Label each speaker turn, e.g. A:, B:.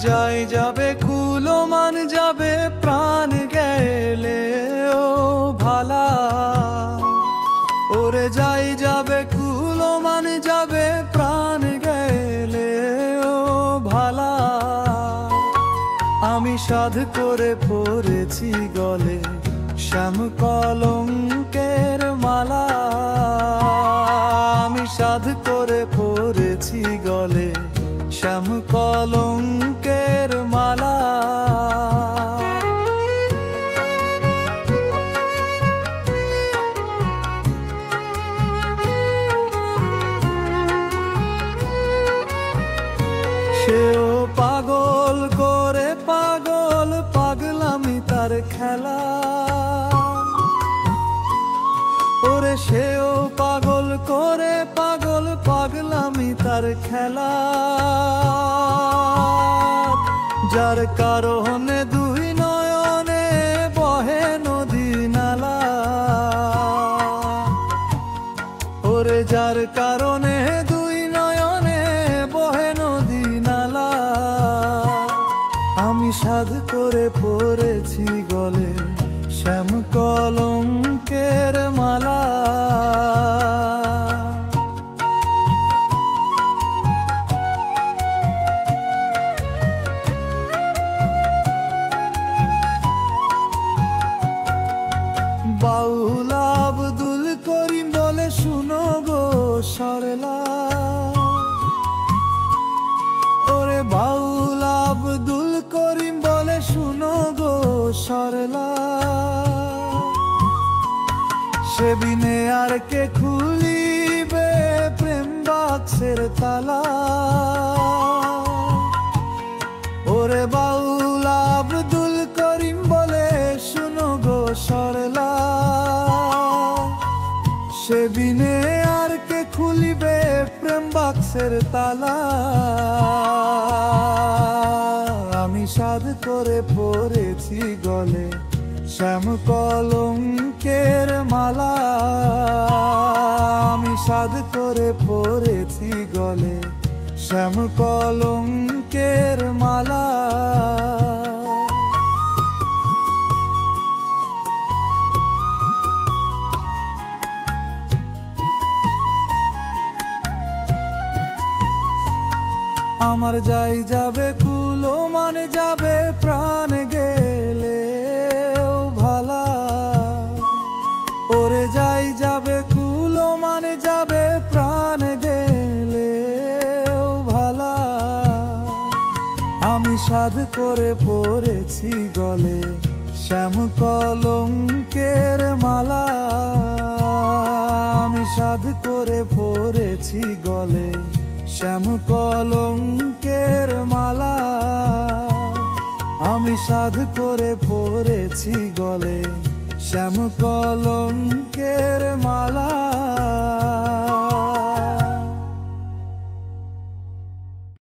A: যাই যাবে কুলো মান যাবে প্রাণ গেলে ও ভালা, ওরে যাই যাবে কুলো মান যাবে প্রাণ গেলে ও ভালা। আমি সাধ করে পরেছি গলে শ্যাম কলঙ্কের মালা, আমি সাধ করে পরেছি গলে শ্যাম কলঙ্কের মালা। সেও পাগল করে পাগল পাগলামি তার খেলা, ওরে সেও পাগল করে পাগল পাগলামি তার খেলা। যার কারণে দুই নয়নে বহে নদী নালা, ওরে যার কারণে দুই নয়নে বহে নদী নালা। আমি সাধ করে পরেছি গলে শ্যাম কলঙ্কের মালা। বাউল আব্দুল করিম বলে শুনো গো সরলা, ওরে বাউল আব্দুল করিম বলে শুনো গো সরলা। সে বিনে আর কে খুলিবে প্রেম বাক্সের তালা, ওরে বাউল আব্দুল করিম বলে শুনো গো সরলা। সে বিনে আর কে খুলিবে প্রেম বাক্সের তালা। আমি সাধ করে পরেছি গলে শ্যাম কলঙ্কের মালা, আমি সাধ করে পরেছি গলে শ্যাম কলঙ্কের মালা। আমার যাই যাবে কুলো মানে যাবে প্রাণ গেলে ও ভালা, ওরে যাই যাবে কুলো মানে যাবে প্রাণ গেলে ও ভালা। আমি সাধ করে পরেছি গলে শ্যাম কলঙ্কের মালা, আমি সাধ করে পরেছি গলে শ্যাম কলঙ্কের মালা। আমি সাধ করে পরেছি গলে শ্যাম কলঙ্কের মালা।